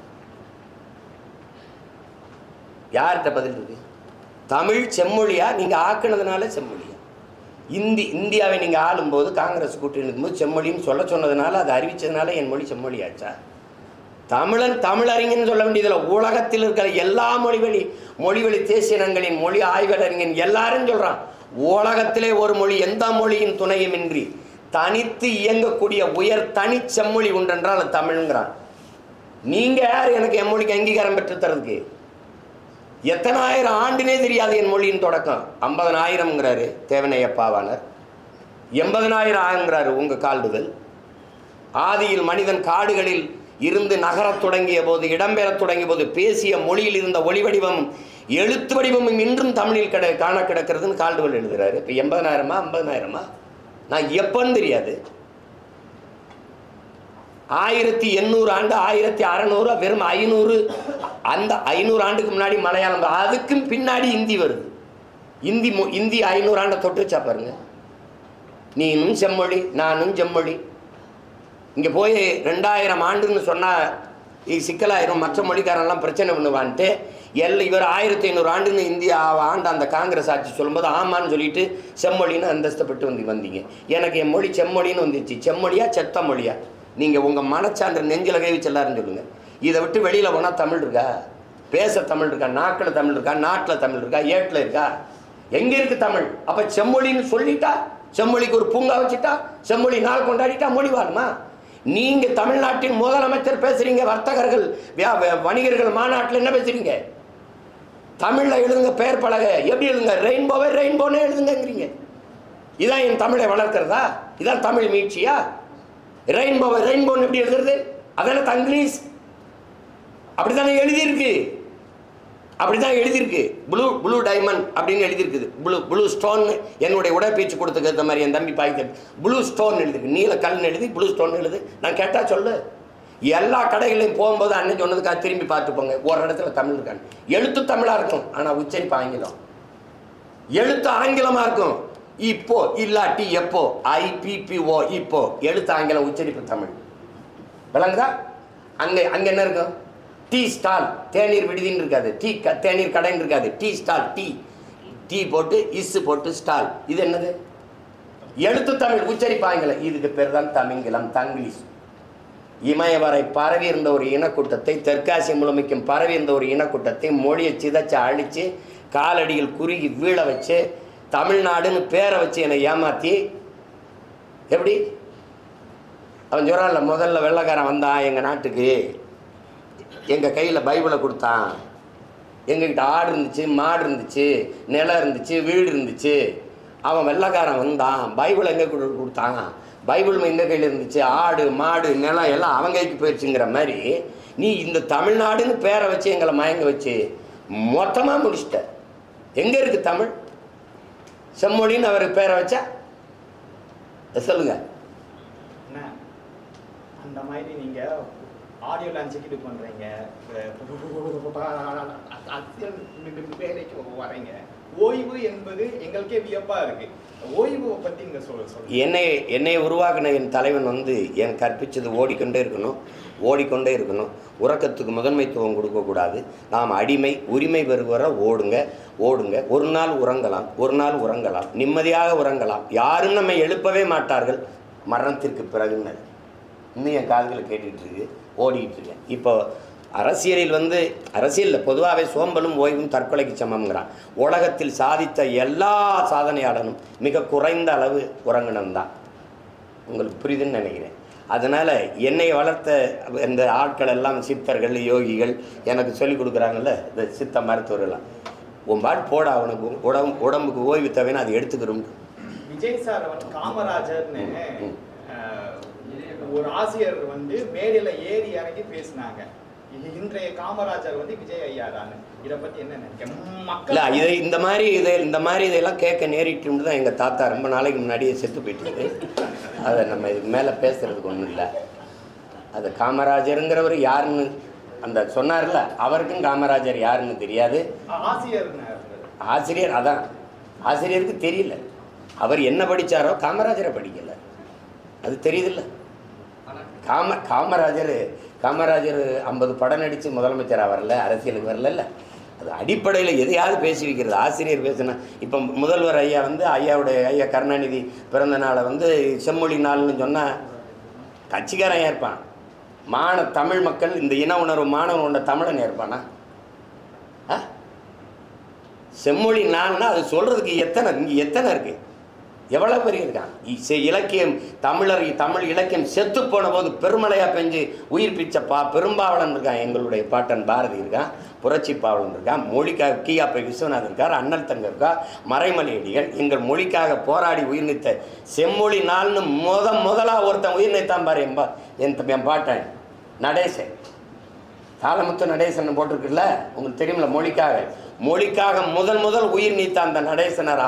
Speaker 1: யார்கிட்ட பதில் இருக்கு? தமிழ் செம்மொழியாக நீங்கள் ஆக்குனதுனால செம்மொழியா? இந்தியாவை நீங்கள் ஆளும்போது காங்கிரஸ் கூட்டணி இருக்கும்போது செம்மொழின்னு சொல்ல சொன்னதுனால, அதை அறிவித்ததுனால என் மொழி செம்மொழியாச்சா? தமிழறிஞன்னு சொல்ல வேண்டியதில்லை. உலகத்தில் இருக்கிற எல்லா மொழிவழி தேசியனங்களின் மொழி ஆய்வறிஞன் எல்லாரும் சொல்கிறான், உலகத்திலே ஒரு மொழி எந்த மொழியின் துணையுமின்றி தனித்து இயங்கக்கூடிய உயர் தனி செம்மொழி உண்டென்றால் அது தமிழ்ங்கிறான். நீங்கள் யார் எனக்கு என் மொழிக்கு அங்கீகாரம் பெற்று தரதுக்கு? எத்தனாயிரம் ஆண்டுனே தெரியாது என் மொழியின் தொடக்கம். 50,000ங்கிறாரு தேவனையப்பாவானர், 80,000 ஆகுங்கிறாரு உங்கள் கால்டுதல். ஆதியில் மனிதன் காடுகளில் இருந்து நகரத் தொடங்கிய போது, இடம்பெறத் தொடங்கிய போது பேசிய மொழியில் இருந்த ஒளி வடிவமும் எழுத்து வடிவமும் இன்றும் தமிழில் காண கிடக்கிறதுன்னு கால்டுவல் எழுதுறாரு. இப்போ 80,000 50,000 நான் எப்பன்னு தெரியாது. 1800 ஆண்டு 1600 வெறும் 500. அந்த 500 ஆண்டுக்கு முன்னாடி மலையாளம், அதுக்கும் பின்னாடி இந்தி வருது. இந்தி 500 ஆண்டை தொட்டுச்சா பாருங்க. நீனும் செம்மொழி நானும் செம்மொழி. இங்கே போய் 2000 ஆண்டுன்னு சொன்னால் சிக்கலாயிரும், மற்ற மொழிக்காரெல்லாம் பிரச்சனை பண்ணுவான்ட்டு இவர் 1500 ஆண்டுன்னு இந்தியா ஆண்டு அந்த காங்கிரஸ் ஆட்சி சொல்லும்போது ஆமான்னு சொல்லிட்டு செம்மொழின்னு அந்தஸ்தப்பட்டு வந்தீங்க. எனக்கு என் மொழி செம்மொழின்னு வந்துச்சு. செம்மொழியா செத்த மொழியா? நீங்கள் உங்கள் மனச்சான்று நெஞ்சில் கை வச்சு எல்லாரும் சொல்லுங்கள். இதை விட்டு வெளியில் போனால் தமிழ் இருக்கா? பேச தமிழ் இருக்கா? நாக்கில் தமிழ் இருக்கா? நாட்டில் தமிழ் இருக்கா? ஏட்டில் இருக்கா? எங்கே இருக்குது தமிழ்? அப்போ செம்மொழின்னு சொல்லிட்டா, செம்மொழிக்கு ஒரு பூங்கா வச்சுட்டா, செம்மொழி நாள் கொண்டாடிட்டா மொழி வாருமா? நீங்கள் தமிழ்நாட்டின் முதலமைச்சர் பேசுகிறீங்க, வர்த்தகர்கள் வணிகர்கள் மாநாட்டில் என்ன பேசுகிறீங்க? தமிழில் எழுதுங்க, பெயர் பலகை எப்படி எழுதுங்க? ரெயின்போவே ரெயின்போனே எழுதுங்கிறீங்க. இதான் என் தமிழை வளர்க்கிறதா? இதான் தமிழ் மீட்சியா? ரெயின்போவை ரெயின்போன்னு எப்படி எழுதுறது? அதான தங்கிலீஷ். அப்படித்தானே எழுதியிருக்கு. அப்படிதான் எழுதியிருக்கு. ப்ளூ டைமண்ட் அப்படின்னு எழுதியிருக்குது. Blue stone. என்னுடைய உடற்பயிற்சி கொடுத்துக்கிற மாதிரி என் தம்பி பாய்க்கு ப்ளூ ஸ்டோன் எழுதிருக்கு. நீல கல்னு எழுதி ப்ளூ ஸ்டோன் எழுது. நான் கேட்டால் சொல்லு. எல்லா கடைகளையும் போகும்போது அண்ணன் சொன்னதுக்காக திரும்பி பார்த்துப்போங்க, ஒரு இடத்துல தமிழ் இருக்கான்னு. எழுத்து தமிழாக இருக்கும், ஆனால் உச்சரிப்பு ஆங்கிலம். எழுத்து ஆங்கிலமாக இருக்கும். இப்போ இல்லாட்டி எப்போ, IPPO இப்போ. எழுத்து ஆங்கிலம், உச்சரிப்பு தமிழ். விளங்குதா? அங்கே என்ன இருக்கும்? டீ ஸ்டால், தேநீர் விடுதின்னு இருக்காது. தேநீர் கடைன்னு இருக்காது. டீ ஸ்டால், டீ போட்டு இஸ்ஸு போட்டு ஸ்டால். இது என்னது? எழுத்து தமிழ், உச்சரிப்பு ஆங்கிலம். இதுக்கு பேர் தான் தமிங்கிலம், தங்கிலீஷ். இமயவரை பரவி இருந்த ஒரு இனக்கூட்டத்தை, தெற்காசிய முழுமைக்கும் பரவி இருந்த ஒரு இனக்கூட்டத்தை மொழியை சிதைச்சு அழித்து காலடியில் குறுகி வீழ வச்சு தமிழ்நாடுன்னு பேரை வச்சு என்னை ஏமாற்றி, எப்படி அவன் சொல்கிறான்ல, முதல்ல வெள்ளைக்காரன் வந்தான் எங்கள் நாட்டுக்கு, எங்கள் கையில் பைபிளை கொடுத்தான், எங்ககிட்ட ஆடு இருந்துச்சு, மாடு இருந்துச்சு, நிலம் இருந்துச்சு, வீடு இருந்துச்சு. அவன் வெள்ளைக்காரன் வந்தான், பைபிள் எங்கே கொடுத்தான், பைபிள் எங்கள் கையில் இருந்துச்சு, ஆடு மாடு நிலம் எல்லாம் அவங்க கைக்கு போயிடுச்சுங்கிற மாதிரி நீ இந்த தமிழ்நாடுன்னு பேரை வச்சு எங்களை மயங்க வச்சு மொத்தமாக முடிச்சிட்ட. எங்கே இருக்குது தமிழ்? செம்மொழின்னு அவருக்கு பேரை வச்சா சொல்லுங்க.
Speaker 4: அந்த மாதிரி நீங்கள் ஆடியோ லான்ச்சுக்கு இது பண்ணுறீங்க, வேலைக்கு வரீங்க. ஓய்வு என்பது எங்களுக்கே வியப்பாக இருக்குது. ஓய்வை பற்றி நீங்கள் சொல்லுங்கள்.
Speaker 1: என்னை உருவாக்கின என் தலைவன் என் கற்பித்தது ஓடிக்கொண்டே இருக்கணும். ஓடிக்கொண்டே இருக்கணும். உறக்கத்துக்கு முதன்மைத்துவம் கொடுக்கக்கூடாது. நாம் அடிமை, உரிமை பெறுவர ஓடுங்க ஓடுங்க. ஒரு நாள் உறங்கலாம், ஒரு நாள் உறங்கலாம், நிம்மதியாக உறங்கலாம். யாரும் நம்மை எழுப்பவே மாட்டார்கள் மரணத்திற்கு பிறகுன்னு. இன்னும் என் காதுகளை கேட்டுக்கிட்டு இருக்கு, ஓடிக்கிட்டு இருக்கேன். இப்போ அரசியலில் பொதுவாகவே சோம்பலும் ஓய்வும் தற்கொலைக்கு சமம்ங்கிறான். உலகத்தில் சாதித்த எல்லா சாதனையாளனும் மிக குறைந்த அளவு உறங்கினம் தான். உங்களுக்கு புரியுதுன்னு நினைக்கிறேன். அதனால் என்னை வளர்த்த இந்த ஆட்கள் எல்லாம் சித்தர்கள், யோகிகள், எனக்கு சொல்லிக் கொடுக்குறாங்கல்ல இந்த சித்த மருத்துவர்கள்லாம், உன் பாட்டு போட, அவனுக்கு உடம்புக்கு ஓய்வு தேவைன்னு அதை எடுத்துக்கிறோம்.
Speaker 4: விஜய் சார் காமராஜர்னு ஒரு ஆசிரியர் மேடையில் ஏறி இறங்கி பேசினாங்க. இன்றைய காமராஜர் விஜய் ஐயா தான். இதை பற்றி என்ன நினைக்கிறேன்?
Speaker 1: இதை இந்த மாதிரி இதெல்லாம் கேட்க நேரிட்டு தான் எங்கள் தாத்தா ரொம்ப நாளைக்கு முன்னாடியே செத்து போயிட்டு. அதை நம்ம இதுக்கு மேலே பேசுறதுக்கு ஒன்றும் இல்லை. அது காமராஜருங்கிறவர் யாருன்னு அந்த சொன்னார்ல, அவருக்கும் காமராஜர் யாருன்னு தெரியாது. ஆசிரியர் அதான் ஆசிரியருக்கு தெரியல. அவர் என்ன படித்தாரோ காமராஜரை படிக்கல, அது தெரியுதில்ல. காமராஜர் 50 படம் நடித்து முதலமைச்சராக வரல, அரசியலுக்கு வரல. அது அடிப்படையில் எதையாவது பேசி வைக்கிறது. ஆசிரியர் பேசினா இப்போ முதல்வர் ஐயா ஐயா கருணாநிதி பிறந்த நாளை செம்மொழி நாள்னு சொன்னால் கட்சிக்காரன் ஏற்பான். தமிழ் மக்கள் இந்த இன உணர்வு மாணவன் கொண்ட தமிழன் ஏற்பானா? செம்மொழி நாள்னா அது சொல்கிறதுக்கு இங்கே எத்தனை இருக்குது, எவ்வளோ பெரிய இருக்கான். இலக்கியம் தமிழ் இலக்கியம் செத்து போன போது பெருமழையாக பெஞ்சு உயிர் பிச்சை பெரும்பாவளன் இருக்கான். எங்களுடைய பாட்டன் பாரதி இருக்கான், புரட்சி பாவலன் இருக்கான், மொழிக்காக கியாப்பை விஸ்வநாதன் இருக்கார், அண்ணல் தங்க இருக்கா, மறைமலையடிகள் எங்கள் மொழிக்காக போராடி உயிர் நீத்த செம்மொழி நாள்னு முதலாக ஒருத்தன் உயிர் நீத்தான் பாரு. என் பாட்டன் நடேசன், தாளமுத்து நடேசன் போட்டிருக்குல்ல, உங்களுக்கு தெரியுமில்ல. மொழிக்காக முதல் உயிர் நீத்த அந்த நடேசனார்.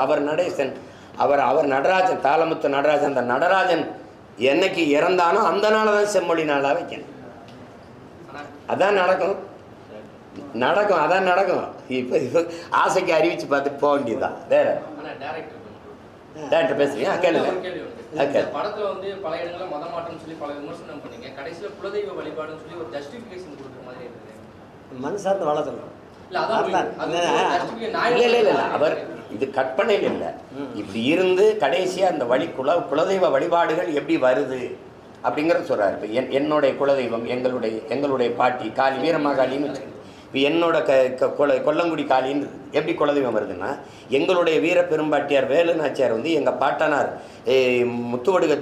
Speaker 1: அவர் நடராஜன், தாளமுத்து நடராஜன். அந்த நடராஜன் என்னைக்கு இறந்தானோ அந்த நாளை தான் செம்மொழி நாளாக வைக்கணும். அதான் நடக்கும். இப்போ ஆசைக்கு அறிவிச்சு பார்த்துட்டு போக வேண்டியதுதான். வேற டேரக்டர் பேசுறீங்க, கேளுங்க.
Speaker 3: படத்துல பல இடங்கள்ல மத மாற்றம் சொல்லி பல விமர்சனம் பண்ணீங்க. கடைசியில குலதெய்வ வழிபாடுன்னு சொல்லி ஒரு ஜஸ்டிபிகேஷன் கொடுக்குற மாதிரி இருக்குது.
Speaker 1: மண் சார்ந்து வளர்த்தணும். அவர் இது கற்பனையில் இல்லை. இப்படி இருந்து கடைசியாக அந்த குலதெய்வ வழிபாடுகள் எப்படி வருது அப்படிங்கிறத சொல்கிறார். இப்போ என்னுடைய குலதெய்வம் எங்களுடைய பாட்டி காளி, வீரமாகாளின்னு வச்சுக்கோங்க. இப்போ என்னோட கொல்லங்குடி காளின்னு எப்படி குலதெய்வம் வருதுன்னா, எங்களுடைய வீர பெரும்பாட்டியார் வேலுநாச்சியார் எங்கள் பாட்டனார் முத்துவடுக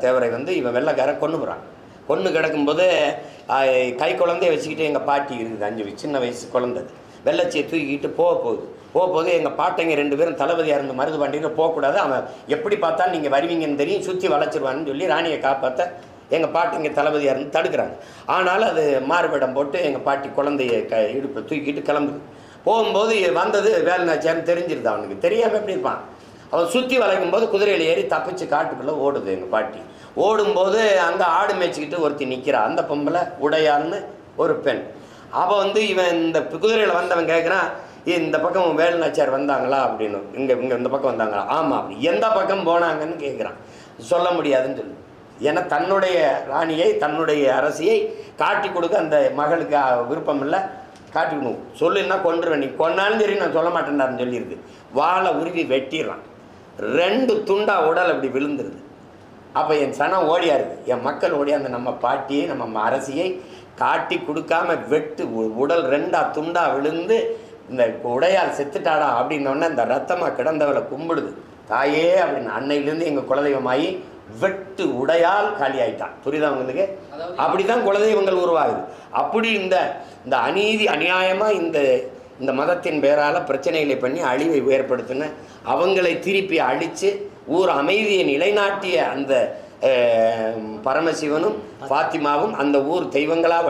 Speaker 1: தேவரை இவன் வெள்ளைக்காரன் கொண்டு போகிறான். கொன்று கிடக்கும்போது கை குழந்தைய வச்சுக்கிட்டு எங்கள் பாட்டி இருக்குது, 5 சின்ன வயசு குழந்தை, வெள்ளச்சியை தூக்கிக்கிட்டு போகும்போது எங்கள் பாட்டைங்க 2 பேரும் தளபதியாக இருந்து மருது பாண்டியில் போகக்கூடாது, அவன் எப்படி பார்த்தாலும் நீங்கள் வருவீங்கன்னு தெரியும், சுற்றி வளைச்சிருவான்னு சொல்லி ராணியை காப்பாற்ற எங்கள் பாட்டிங்க தளபதியாக இருந்து தடுக்கிறாங்க. ஆனாலும் அது மாறுபடம் போட்டு எங்கள் பாட்டி குழந்தைய இடுப்பில் தூக்கிட்டு கிளம்புது. போகும்போது வந்தது வேலுநாச்சியார்னு தெரிஞ்சிருது. அவனுக்கு தெரியாமல் எப்படி இருப்பான். அவன் சுற்றி வளைக்கும் போது குதிரையில் ஏறி தப்பிச்சு காட்டுக்குள்ளே ஓடுது எங்கள் பாட்டி. ஓடும்போது அங்கே ஆடு மேய்ச்சிக்கிட்டு ஒருத்தி நிற்கிறான். அந்த பொம்பளை உடையான்னு ஒரு பெண். அவள் இவன் இந்த குதிரையில் வந்தவன் கேட்குறான், இந்த பக்கம் வேலுநாச்சியார் வந்தாங்களா அப்படின்னு. இங்கே இந்த பக்கம் வந்தாங்களா? ஆமாம். அப்படி எந்த பக்கம் போனாங்கன்னு கேட்குறான். சொல்ல முடியாதுன்னு சொல்லு. ஏன்னா தன்னுடைய ராணியை, தன்னுடைய அரசியை காட்டி கொடுக்க அந்த மகளுக்கு விருப்பம் இல்லை. காட்டிக்கணும், சொல்லுன்னா கொண்டுருவேன், நீ கொன்னாலும் சரி நான் சொல்ல மாட்டேன்டான்னு சொல்லியிருக்கு. வாழை உருவி வெட்டிடுறான். 2 துண்டா உடல் அப்படி விழுந்துருது. அப்போ என் சனம் ஓடியாருது, என் மக்கள் ஓடியாந்து நம்ம பாட்டியை, நம்ம அரசியை காட்டி கொடுக்காம உடல் 2 துண்டா விழுந்து இந்த உடையால் செத்துட்டாடா அப்படின்னோடனே இந்த ரத்தமாக கிடந்தவளை கும்பிடுது. தாயே அப்படின்னு. அன்னையிலேருந்து எங்கள் குலதெய்வமாயி வெட்டு உடையால் காலி ஆயிட்டான். புரியுதா உங்களுக்கு? அப்படிதான் குலதெய்வங்கள் உருவாகுது. அப்படி இந்த அநீதி அநியாயமாக இந்த மதத்தின் பேரால் பிரச்சனைகளை பண்ணி அழிவை ஏற்படுத்தின அவங்களை திருப்பி அழித்து ஊர் அமைதியை நிலைநாட்டிய அந்த பரமசிவனும் பாத்திமாவும் அந்த ஊர் தெய்வங்களாக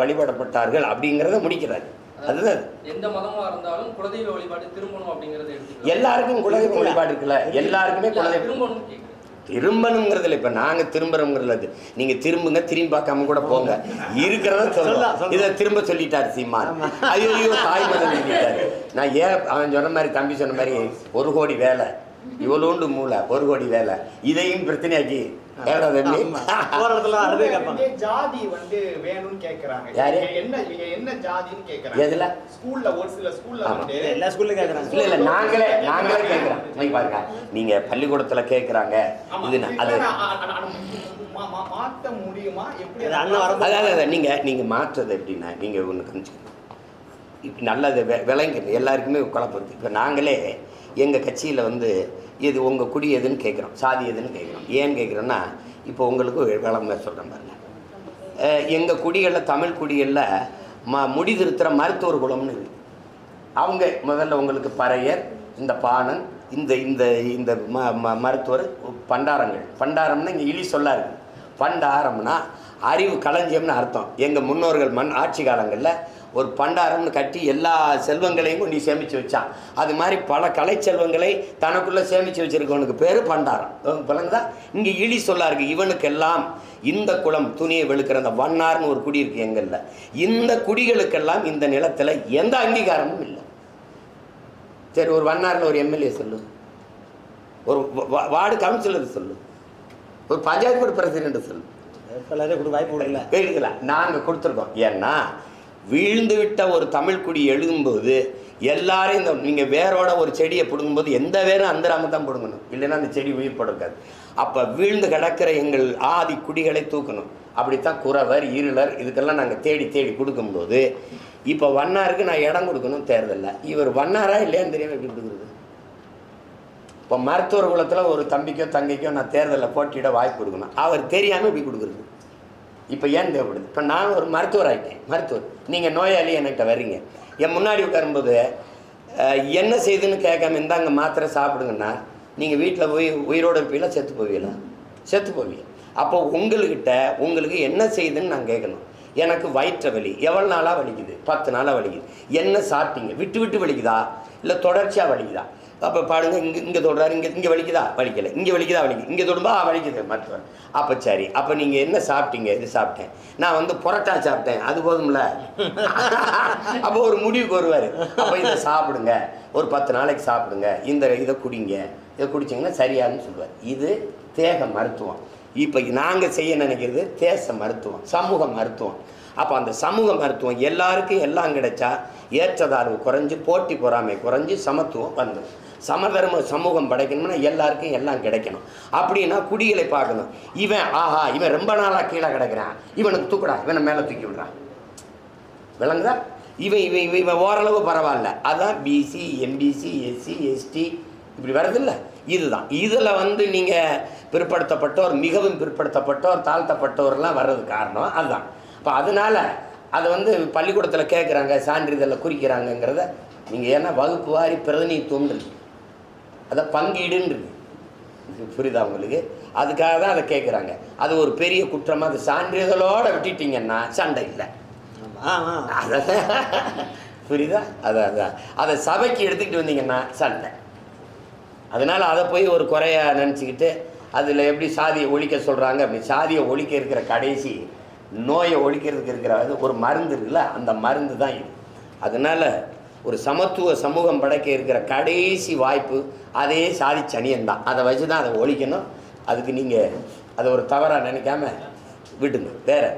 Speaker 1: வழிபடப்பட்டார்கள் அப்படிங்கிறத முடிக்கிறார். அதுதான்
Speaker 3: எந்த மதமா இருந்தாலும் குலதெய்வ வழிபாடு திரும்பணும் அப்படிங்கறது
Speaker 1: எல்லாருக்கும் குலதெய்வ வழிபாடு இருக்குல்ல, எல்லாருக்குமே குலதெய்வம் திரும்பணுங்கிறதுல. இப்போ நாங்கள் திரும்புறோங்கிறது நீங்கள் திரும்புங்க, திரும்பி பார்க்காம கூட போங்க, இருக்கிறத சொல்லலாம். இதை திரும்ப சொல்லிட்டார் சீமான். ஐயோ தாய் மதம் சொல்லிட்டாரு. நான் அவன் சொன்ன மாதிரி, தம்பி சொன்ன மாதிரி 1 கோடி வேலை, இவ்வளோண்டு மூளை 1 கோடி வேலை, இதையும் பிரச்சனையாக்கி எவ்வளோ தம்பி
Speaker 8: போற இடத்துல அழுது கேட்பாங்க.
Speaker 4: ஜாதி வந்து வேணும்னு கேக்குறாங்க.
Speaker 1: யாரு?
Speaker 4: என்ன ஜாதின்னு கேக்குறாங்க.
Speaker 1: எதுல?
Speaker 4: ஸ்கூல்ல ஒரு சில ஸ்கூல்ல வந்து
Speaker 8: எல்லா ஸ்கூல்லையும் கேட்குறாங்க.
Speaker 1: இல்லை நாங்களே கேட்குறோம். நீங்கள் பாருங்க, நீங்கள் பள்ளிக்கூடத்தில் கேட்குறாங்க. இது அது
Speaker 4: மாற்ற முடியுமா? எப்படி
Speaker 8: அது அண்ணன் வர
Speaker 1: அதாவது நீங்கள் மாற்றுறது எப்படின்னா, நீங்கள் ஒன்று கணிச்சுக்கணும். இப்போ நல்லது விளங்கிடும், எல்லாருக்குமே குழப்பம் இருக்குது. இப்போ நாங்களே எங்கள் கட்சியில் வந்து இது உங்கள் குடி எதுன்னு கேட்குறோம், சாதி எதுன்னு கேட்குறோம். ஏன்னு கேட்குறோன்னா, இப்போ உங்களுக்கு விளம்பரம் சொல்கிறேன் பாருங்க. எங்கள் குடிகளில், தமிழ் குடிகளில் முடி திருத்துற மருத்துவர் குலம்னு இருக்குது. அவங்க முதல்ல உங்களுக்கு பறையர், இந்த பாணன், இந்த இந்த இந்த மருத்துவர், பண்டாரம்னா இங்கே இழி சொல்லா இருக்குது. பண்டாரம்னா அறிவு களஞ்சியம்னு அர்த்தம். எங்கள் முன்னோர்கள் ஆட்சி காலங்களில் ஒரு பண்டாரம்னு கட்டி எல்லா செல்வங்களையும் கொண்டு சேமித்து வச்சான். அது மாதிரி பல கலை செல்வங்களை தனக்குள்ளே சேமித்து வச்சுருக்கவனுக்கு பேர் பண்டாரம். பிறந்தா இங்கே இழி சொல்லா இருக்குது. இவனுக்கெல்லாம் இந்த குளம் துணியை வெளுக்கிற அந்த வண்ணார்னு ஒரு குடி இருக்குது எங்களில். இந்த குடிகளுக்கெல்லாம் இந்த நிலத்தில் எந்த அங்கீகாரமும் இல்லை. சரி, ஒரு வண்ணாரில் ஒரு எம்எல்ஏ சொல்லு, ஒரு வார்டு கவுன்சிலர் சொல்லு, ஒரு பஞ்சாயத்து போர்டு பிரசிடென்ட் சொல்லு.
Speaker 8: வாய்ப்பு கொடுக்கல.
Speaker 1: கேட்கல, நாங்கள் கொடுத்துருக்கோம். ஏன்னா வீழ்ந்து விட்ட ஒரு தமிழ் குடி எழுதும்போது எல்லாரும் இந்த நீங்கள் வேரோட ஒரு செடியை பிடுங்கும்போது எந்த வேரும் அந்தராம தான் பிடுங்கணும், இல்லைன்னா அந்த செடி உயிர் படுக்காது. அப்போ வீழ்ந்து கிடக்கிற எங்கள் ஆதி குடிகளை தூக்கணும். அப்படித்தான் குறவர், இருளர் இதுக்கெல்லாம் நாங்கள் தேடி தேடி கொடுக்கும்போது இப்போ வண்ணாருக்கு நான் இடம் கொடுக்கணும் தேர்தலில். இவர் வண்ணாரா இல்லையான்னு தெரியாமல் எப்படி கொடுக்குறது? இப்போ மருத்துவர் குலத்தில் ஒரு தம்பிக்கோ தங்கைக்கோ நான் தேர்தலில் போட்டியிட வாய்ப்பு கொடுக்கணும், அவர் தெரியாமல் இப்படி கொடுக்குறது. இப்போ ஏன் தேவைப்படுது? இப்போ நான் ஒரு மருத்துவர் ஆகிட்டேன். மருத்துவர், நீங்கள் நோயாளி என்கிட்ட வர்றீங்க, என் முன்னாடி உட்காரும்போது என்ன செய்துன்னு கேட்காம இந்தாங்க மாத்திரை சாப்பிடுங்கன்னா நீங்கள் வீட்டில் போய் உயிரோடு இருப்பீங்களா, செத்து போவீங்களா? செத்து போவீங்க. அப்போ உங்களுக்கு என்ன செய்யுதுன்னு நான் கேட்கணும். எனக்கு வயிற்று வலி எவ்வளோ நாளாக வலிக்குது? 10 நாளாக வலிக்குது. என்ன சாப்பிட்டீங்க? விட்டு விட்டு வலிக்குதா இல்லை தொடர்ச்சியாக வலிக்குதா? அப்போ பாடுங்க, இங்கே தொடுறாரு, இங்கே வலிக்குதா? வலிக்கலை. இங்கே வலிக்குதா? வலிக்குது. இங்கே தொடும்பா வலிக்குது மருத்துவர். அப்போ சரி, அப்போ நீங்கள் என்ன சாப்பிட்டீங்க? இது சாப்பிட்டேன். நான் வந்து புரோட்டா சாப்பிட்டேன். அது போதும்ல. அப்போ ஒரு முடிவுக்கு வருவார். அப்போ இதை சாப்பிடுங்க, ஒரு 10 நாளைக்கு சாப்பிடுங்க, இதை குடிங்க, இதை குடிச்சிங்கன்னா சரியான்னு சொல்லுவார். இது தேக மருத்துவம். இப்போ நாங்கள் செய்ய நினைக்கிறது தேச மருத்துவம், சமூக மருத்துவம். அப்போ அந்த சமூக மருத்துவம் எல்லாருக்கும் எல்லாம் கிடைச்சா ஏற்றதார்வு குறைஞ்சி, போட்டி பொறாமை குறைஞ்சி, சமத்துவம் வந்துடும். சமதர்ம சமூகம் படைக்கணும்னா எல்லாருக்கும் எல்லாம் கிடைக்கணும். அப்படின்னா குடிகளை பார்க்கணும். இவன் ரொம்ப நாளாக கீழே கிடக்கிறான், இவனுக்கு தூக்குடா, இவனை மேலே தூக்கி விடுறான். விளங்குதா? இவன் ஓரளவு பரவாயில்ல. அதான் பிசி, எம்பிசி, எஸ்சி, எஸ்டி இப்படி வருதில்ல. இதுதான் இதில் வந்து நீங்கள் பிற்படுத்தப்பட்டோர், மிகவும் பிற்படுத்தப்பட்டோர், தாழ்த்தப்பட்டோர்லாம் வர்றது காரணம் அதுதான். இப்போ அதனால் அதை வந்து பள்ளிக்கூடத்தில் கேட்குறாங்க, சான்றிதழில் குறிக்கிறாங்கங்கிறத நீங்கள் ஏன்னா வகுப்பு வாரி பிரதிநிதித்துவம் அதை பங்கீடுன்றது புரியுதா உங்களுக்கு? அதுக்காக தான் அதை கேட்குறாங்க. அது ஒரு பெரிய குற்றமாக அது சான்றிதழோடு விட்டுட்டிங்கன்னா சண்டை இல்லை. அதை புரியுதா? அதை சபைக்கு எடுத்துக்கிட்டு வந்தீங்கன்னா சண்டை. அதனால் அதை போய் ஒரு குறையாக நினச்சிக்கிட்டு அதில் எப்படி சாதியை ஒழிக்க சொல்கிறாங்க, அப்படி சாதியை ஒழிக்க இருக்கிற கடைசி நோயை ஒழிக்கிறதுக்கு இருக்கிற ஒரு மருந்து இருக்குல்ல, அந்த மருந்து தான் இது. அதனால் ஒரு சமத்துவ சமூகம் படைக்க இருக்கிற கடைசி வாய்ப்பு அதே சாதி சனியன்தான். அதை வச்சு தான் அதை ஒழிக்கணும். அதுக்கு நீங்கள் அதை ஒரு தவறாக நினைக்காம விட்டுங்க. வேறு